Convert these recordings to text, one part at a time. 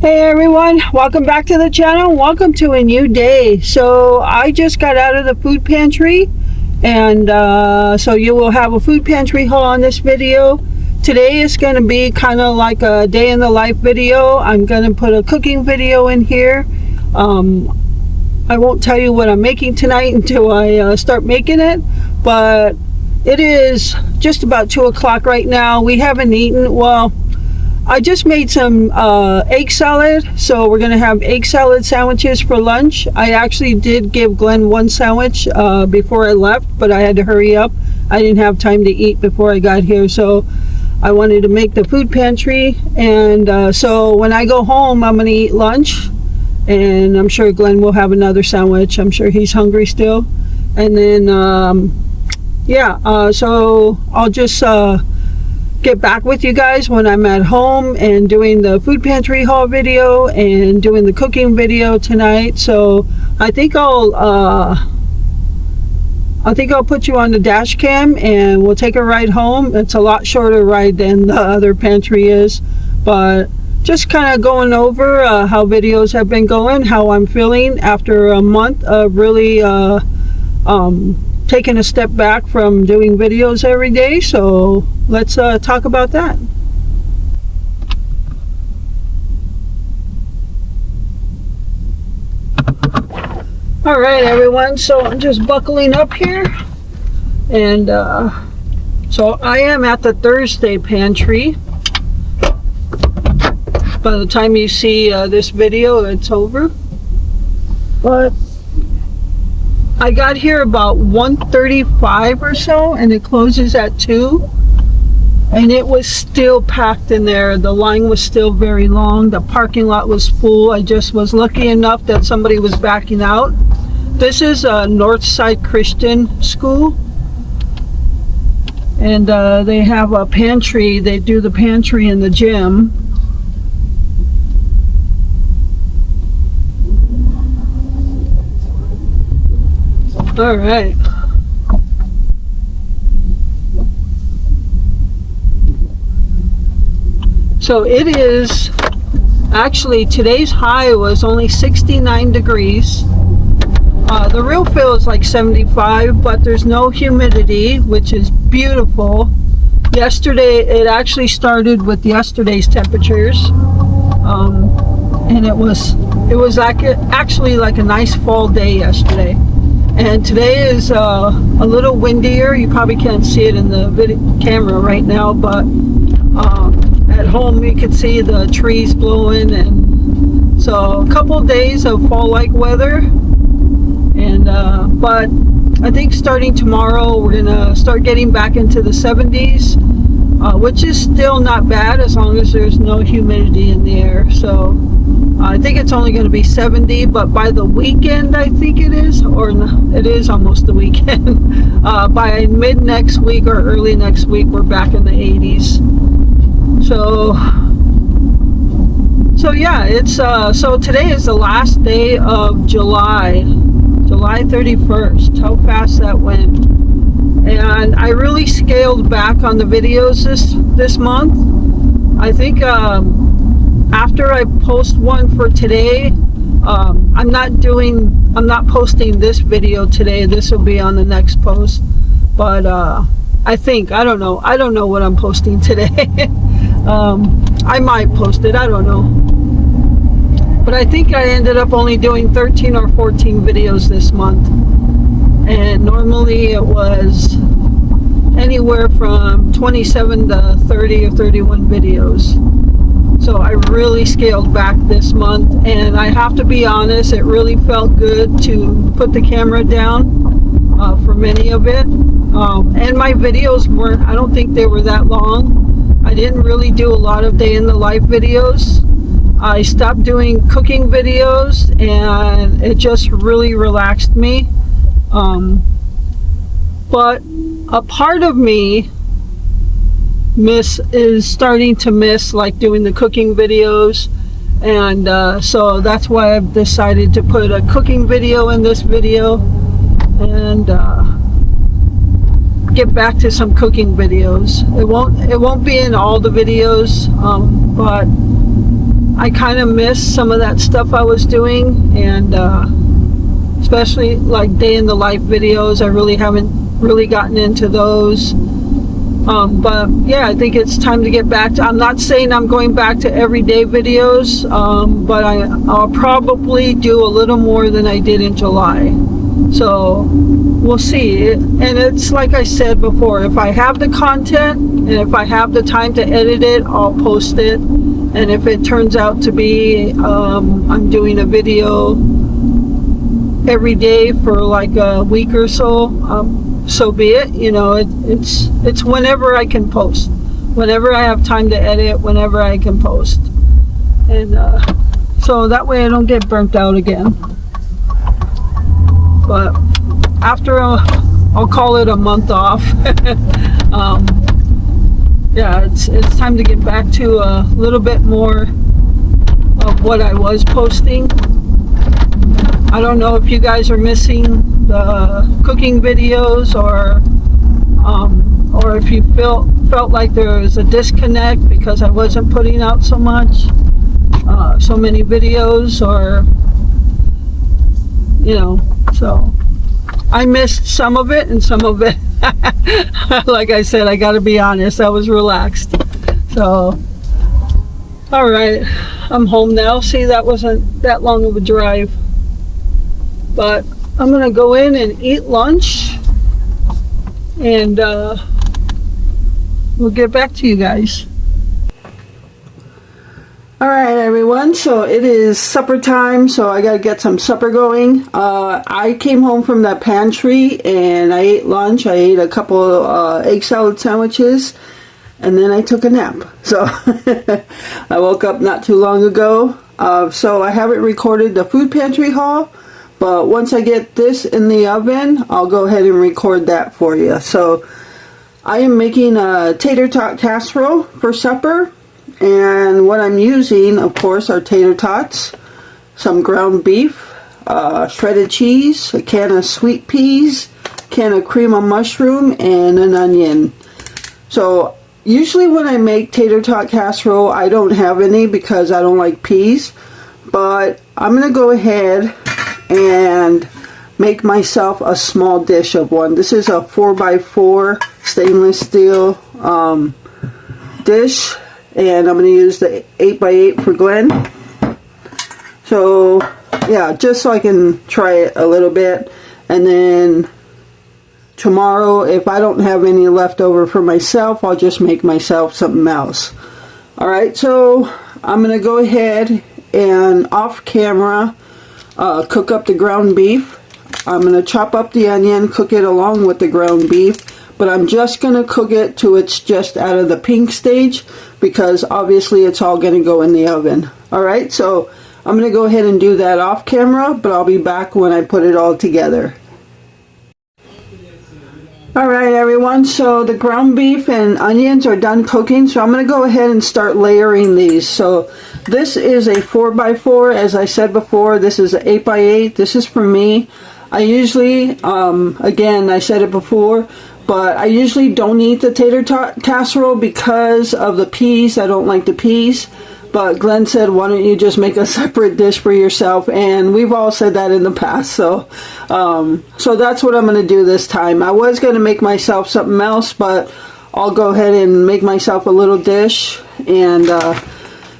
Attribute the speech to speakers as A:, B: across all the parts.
A: Hey everyone, welcome back to the channel. Welcome to a new day. So I just got out of the food pantry, and so you will have a food pantry haul on this video. Today is going to be kind of like a day in the life video. I'm going to put a cooking video in here. I won't tell you what I'm making tonight until I start making it, but it is just about 2 o'clock right now. We haven't eaten. Well, I just made some egg salad, so we're gonna have egg salad sandwiches for lunch. I actually did give Glenn one sandwich before I left, but I had to hurry up. I didn't have time to eat before I got here, so I wanted to make the food pantry. And so when I go home, I'm gonna eat lunch, and I'm sure Glenn will have another sandwich. I'm sure he's hungry still. And then so I'll just get back with you guys when I'm at home and doing the food pantry haul video and doing the cooking video tonight. So I think I'll put you on the dash cam and we'll take a ride home. It's a lot shorter ride than the other pantry is, but just kind of going over how videos have been going, how I'm feeling after a month of really taking a step back from doing videos every day. So let's talk about that. All right, everyone, so I'm just buckling up here, and so I am at the Thursday pantry. By the time you see this video, it's over, but I got here about 1:35 or so, and it closes at 2, and it was still packed in there. The line was still very long. The parking lot was full. I just was lucky enough that somebody was backing out. This is a Northside Christian school, and they have a pantry. They do the pantry in the gym. All right. So it is actually, today's high was only 69 degrees. The real feel is like 75, but there's no humidity, which is beautiful. Yesterday, it actually started with yesterday's temperatures, and it was actually like a nice fall day yesterday. And today is a little windier. You probably can't see it in the camera right now, but at home you can see the trees blowing. And so a couple of days of fall-like weather. And but I think starting tomorrow we're gonna start getting back into the 70s, which is still not bad as long as there's no humidity in the air. So I think it's only going to be 70, but by the weekend, I think it is, or it is almost the weekend. By mid next week or early next week, we're back in the 80s. So yeah, it's so today is the last day of July 31st. How fast that went! And I really scaled back on the videos this month. I think after I post one for today, I'm not posting this video today. This will be on the next post. But I don't know what I'm posting today. I might post it, I don't know. But I think I ended up only doing 13 or 14 videos this month. And normally it was anywhere from 27 to 30 or 31 videos. So I really scaled back this month, and I have to be honest, it really felt good to put the camera down for many of it. And my videos weren't, I don't think they were that long. I didn't really do a lot of day in the life videos. I stopped doing cooking videos, and it just really relaxed me. But a part of me is starting to miss like doing the cooking videos, and so that's why I've decided to put a cooking video in this video and get back to some cooking videos. It won't be in all the videos, but I kind of missed some of that stuff I was doing, and especially like day in the life videos. I really haven't really gotten into those. But yeah, I think it's time to get back to, I'm not saying I'm going back to everyday videos, but I'll probably do a little more than I did in July. So we'll see. And it's like I said before, if I have the content and if I have the time to edit it, I'll post it. And if it turns out to be I'm doing a video every day for like a week or so, so be it. You know, it's whenever I can post, whenever I have time to edit, whenever I can post, and so that way I don't get burnt out again. But after I'll call it a month off. Yeah, it's time to get back to a little bit more of what I was posting. I don't know if you guys are missing the cooking videos, or if you felt like there was a disconnect because I wasn't putting out so many videos, or you know. So I missed some of it, and some of it, like I said, I gotta be honest, I was relaxed. So all right, I'm home now. See, that wasn't that long of a drive. But I'm gonna go in and eat lunch, and we'll get back to you guys. All right, everyone, so it is supper time, so I gotta get some supper going. I came home from the pantry and I ate lunch. I ate a couple egg salad sandwiches, and then I took a nap. So I woke up not too long ago. So I haven't recorded the food pantry haul, but once I get this in the oven, I'll go ahead and record that for you. So I am making a tater tot casserole for supper. And what I'm using, of course, are tater tots, some ground beef, shredded cheese, a can of sweet peas, a can of cream of mushroom, and an onion. So usually when I make tater tot casserole, I don't have any because I don't like peas. But I'm going to go ahead and make myself a small dish of one. This is a 4x4 stainless steel dish, and I'm going to use the 8x8 for Glenn. So yeah, just so I can try it a little bit, and then tomorrow, if I don't have any left over for myself, I'll just make myself something else. Alright, so I'm going to go ahead and off camera cook up the ground beef. I'm going to chop up the onion, cook it along with the ground beef, but I'm just going to cook it till it's just out of the pink stage, because obviously it's all going to go in the oven. Alright, so I'm going to go ahead and do that off camera, but I'll be back when I put it all together. Alright, everyone, so the ground beef and onions are done cooking, so I'm going to go ahead and start layering these. So this is a 4x4, as I said before. This is an 8x8. This is for me. I usually, again, I said it before, but I usually don't eat the tater tot casserole because of the peas. I don't like the peas. But Glenn said, why don't you just make a separate dish for yourself? And we've all said that in the past. So so that's what I'm going to do this time. I was going to make myself something else, but I'll go ahead and make myself a little dish. And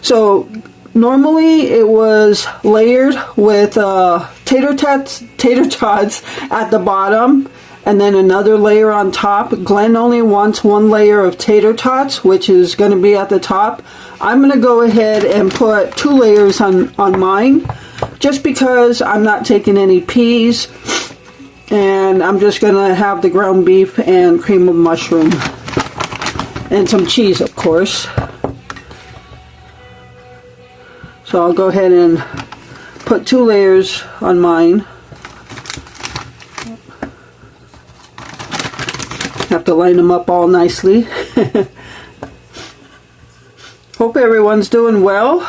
A: so normally it was layered with tater tots at the bottom, and then another layer on top. Glenn only wants one layer of tater tots, which is going to be at the top. I'm going to go ahead and put 2 layers on mine, just because I'm not taking any peas, and I'm just going to have the ground beef and cream of mushroom, and some cheese, of course. So I'll go ahead and put 2 layers on mine. Have to line them up all nicely. Hope everyone's doing well.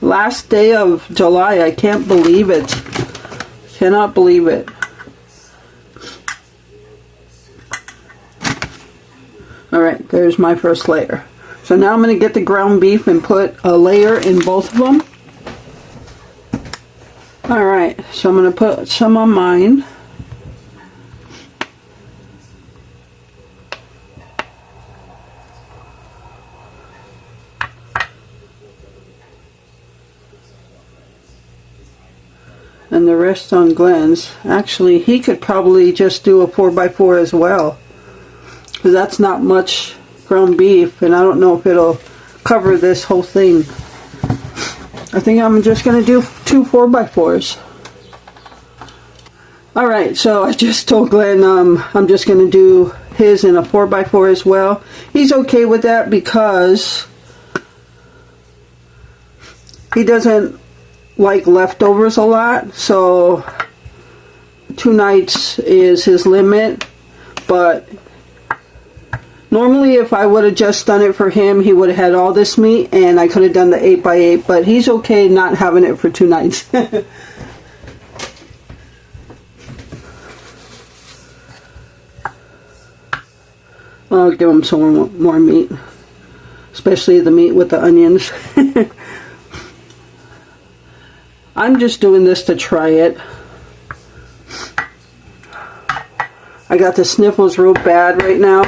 A: Last day of July. I can't believe it. Cannot believe it. Alright, there's my first layer. So now I'm going to get the ground beef and put a layer in both of them. Alright, so I'm going to put some on mine. And the rest on Glenn's. Actually, he could probably just do a 4x4 as well, because that's not much ground beef, and I don't know if it'll cover this whole thing. I think I'm just going to do 2 4x4s. Alright, so I just told Glenn I'm just going to do his in a 4x4 as well. He's okay with that because he doesn't like leftovers a lot, so 2 nights is his limit. But normally if I would have just done it for him, he would have had all this meat and I could have done the 8x8, but he's okay not having it for 2 nights. I'll give him some more meat, especially the meat with the onions. I'm just doing this to try it. I got the sniffles real bad right now.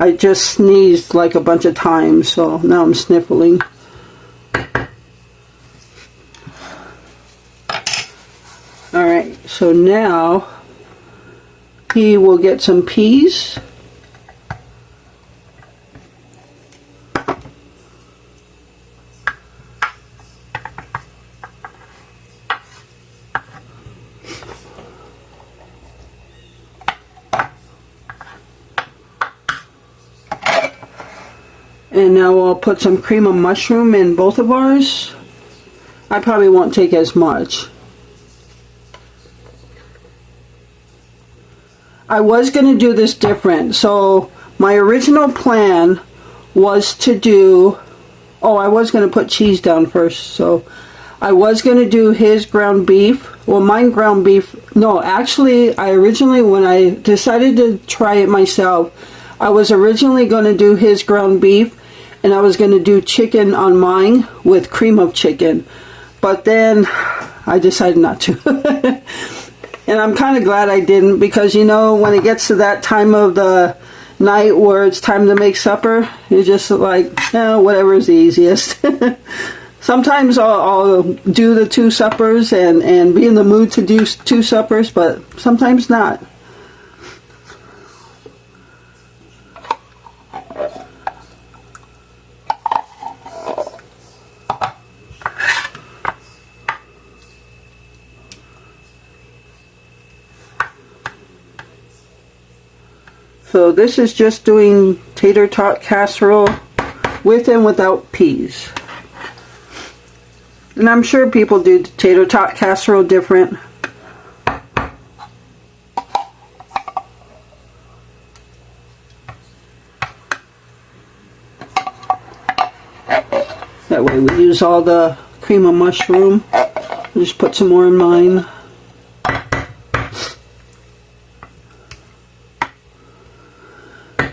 A: I just sneezed like a bunch of times, so now I'm sniffling. Alright, so now he will get some peas. And now I'll put some cream of mushroom in both of ours. I probably won't take as much. I was going to do this different. So my original plan was to do, I was going to put cheese down first. So I was going to do his ground beef. Well, mine ground beef. No, actually, when I decided to try it myself, I was originally going to do his ground beef, and I was going to do chicken on mine with cream of chicken. But then I decided not to. And I'm kind of glad I didn't, because you know, when it gets to that time of the night where it's time to make supper, you're just like, whatever is the easiest. Sometimes I'll do the 2 suppers and be in the mood to do 2 suppers, but sometimes not. So this is just doing tater tot casserole with and without peas. And I'm sure people do tater tot casserole different. That way we use all the cream of mushroom. Just put some more in mine.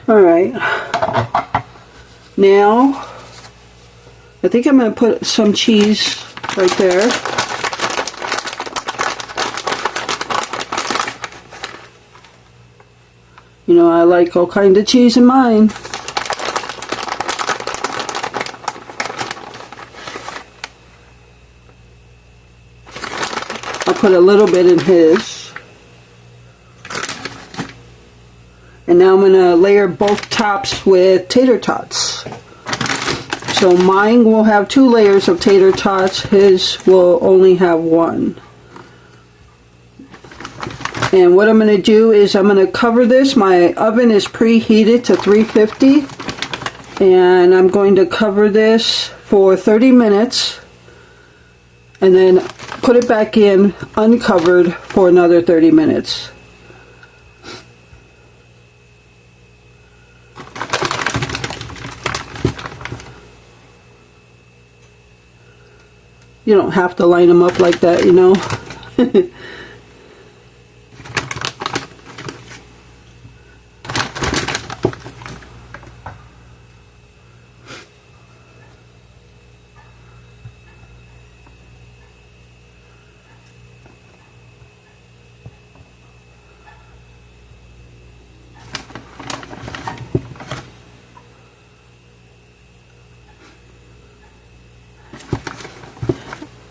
A: Alright, now I think I'm going to put some cheese right there. You know, I like all kinds of cheese in mine. I'll put a little bit in his. And now I'm going to layer both tops with tater tots. So mine will have 2 layers of tater tots. His will only have 1. And what I'm going to do is I'm going to cover this. My oven is preheated to 350. And I'm going to cover this for 30 minutes. And then put it back in uncovered for another 30 minutes. You don't have to line them up like that, you know.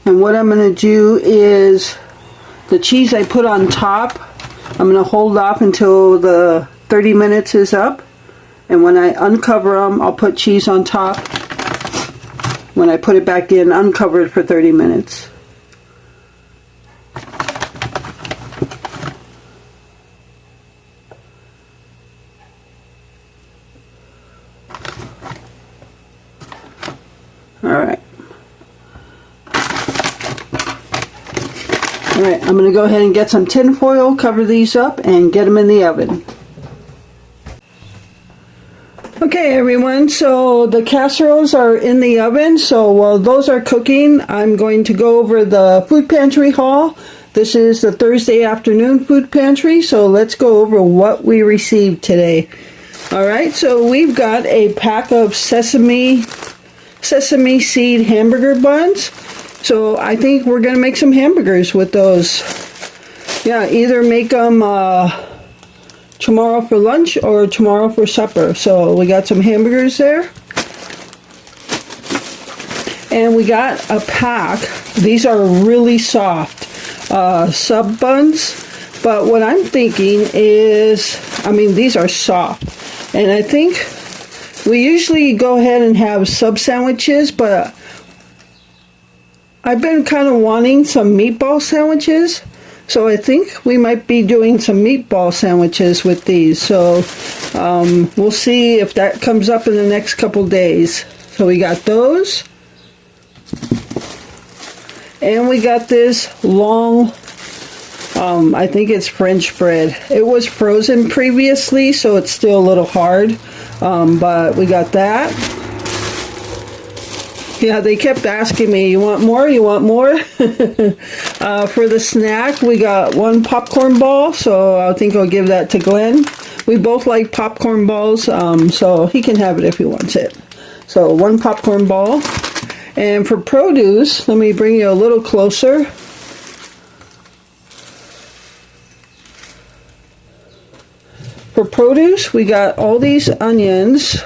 A: And what I'm going to do is the cheese I put on top, I'm going to hold off until the 30 minutes is up. And when I uncover them, I'll put cheese on top. When I put it back in, uncover it for 30 minutes. Alright. Alright, I'm going to go ahead and get some tin foil, cover these up, and get them in the oven. Okay everyone, so the casseroles are in the oven, so while those are cooking, I'm going to go over the food pantry haul. This is the Thursday afternoon food pantry, so let's go over what we received today. Alright, so we've got a pack of sesame seed hamburger buns. So I think we're going to make some hamburgers with those. Yeah, either make them tomorrow for lunch or tomorrow for supper. So we got some hamburgers there. And we got a pack. These are really soft sub buns. But what I'm thinking is, I mean, these are soft. And I think we usually go ahead and have sub sandwiches, but I've been kind of wanting some meatball sandwiches, so I think we might be doing some meatball sandwiches with these. So we'll see if that comes up in the next couple days. So we got those, and we got this long, I think it's French bread. It was frozen previously, so it's still a little hard, but we got that. Yeah, they kept asking me, you want more? You want more? For the snack, we got one popcorn ball, so I think I'll give that to Glenn. We both like popcorn balls, so he can have it if he wants it. So one popcorn ball. And for produce, let me bring you a little closer. For produce, we got all these onions.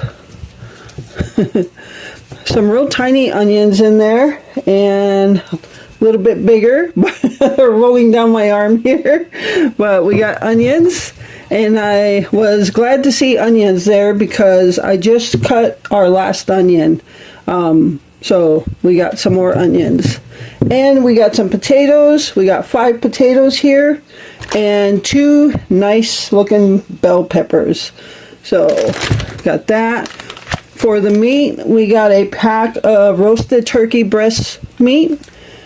A: Some real tiny onions in there, and a little bit bigger. Rolling down my arm here. But we got onions, and I was glad to see onions there because I just cut our last onion. So we got some more onions. And we got some potatoes. We got 5 potatoes here, and 2 nice looking bell peppers. So got that. For the meat, we got a pack of roasted turkey breast meat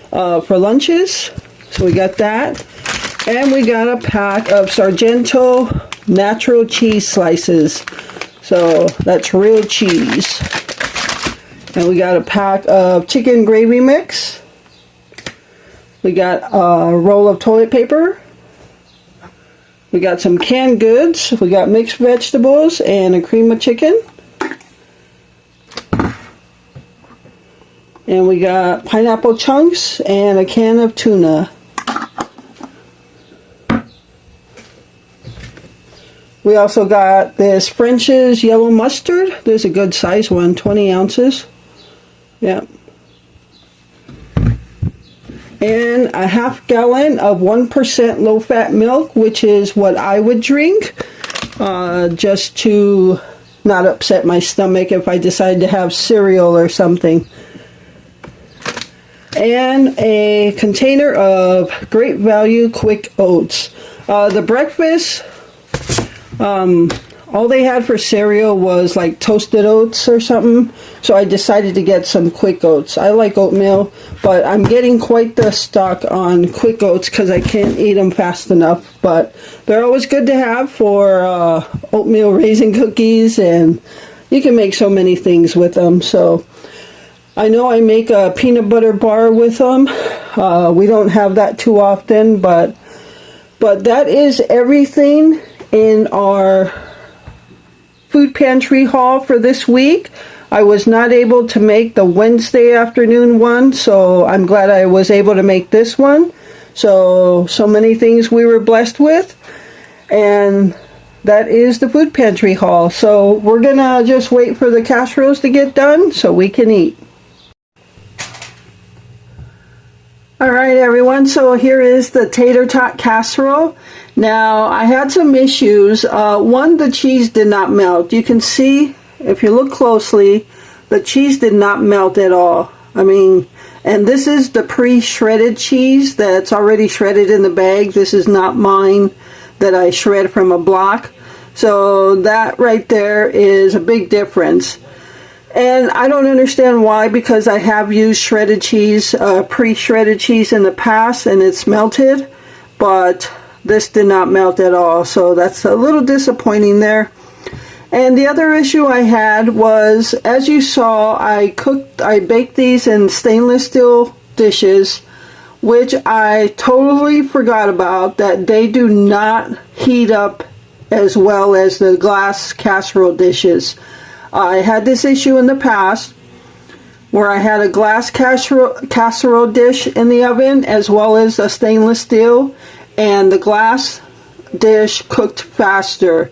A: for lunches. So we got that. And we got a pack of Sargento natural cheese slices. So that's real cheese. And we got a pack of chicken gravy mix. We got a roll of toilet paper. We got some canned goods. We got mixed vegetables and a cream of chicken. And we got pineapple chunks and a can of tuna. We also got this French's yellow mustard. There's a good size one, 20 ounces. Yep. And a half gallon of 1% low-fat milk, which is what I would drink, just to not upset my stomach if I decide to have cereal or something. And a container of Great Value Quick Oats. The breakfast, all they had for cereal was like toasted oats or something, so I decided to get some Quick Oats. I like oatmeal, but I'm getting quite the stock on Quick Oats because I can't eat them fast enough, but they're always good to have for oatmeal raisin cookies, and you can make so many things with them. So I know I make a peanut butter bar with them. We don't have that too often, but that is everything in our food pantry haul for this week. I was not able to make the Wednesday afternoon one, so I'm glad I was able to make this one. So many things we were blessed with, and that is the food pantry haul. So we're gonna just wait for the casseroles to get done so we can eat. Alright everyone, so here is the tater tot casserole. Now I had some issues. One, the cheese did not melt. You can see, if you look closely, the cheese did not melt at all. I mean, and this is the pre-shredded cheese that's already shredded in the bag. This is not mine that I shred from a block. So that right there is a big difference. And I don't understand why, because I have used shredded cheese, pre-shredded cheese in the past, and it's melted, but this did not melt at all, so that's a little disappointing there. And the other issue I had was, as you saw, I baked these in stainless steel dishes, which I totally forgot about, that they do not heat up as well as the glass casserole dishes. I had this issue in the past where I had a glass casserole dish in the oven as well as a stainless steel, and the glass dish cooked faster.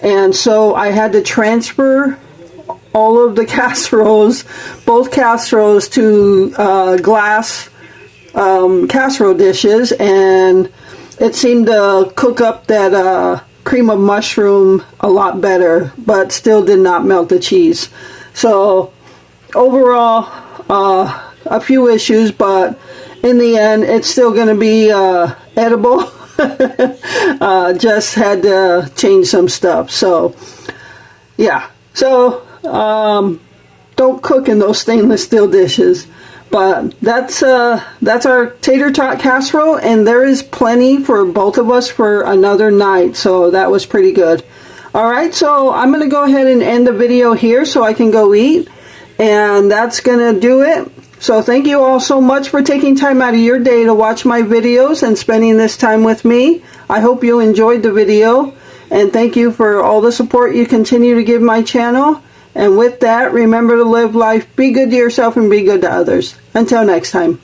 A: And so I had to transfer all of the casseroles, both casseroles, to glass casserole dishes, and it seemed to cook up that cream of mushroom a lot better, but still did not melt the cheese. So overall, a few issues, but in the end it's still going to be edible. Just had to change some stuff. So yeah, so don't cook in those stainless steel dishes. But that's our tater tot casserole, and there is plenty for both of us for another night, so that was pretty good. Alright, so I'm going to go ahead and end the video here so I can go eat, and that's going to do it. So thank you all so much for taking time out of your day to watch my videos and spending this time with me. I hope you enjoyed the video, and thank you for all the support you continue to give my channel. And with that, remember to live life, be good to yourself, and be good to others. Until next time.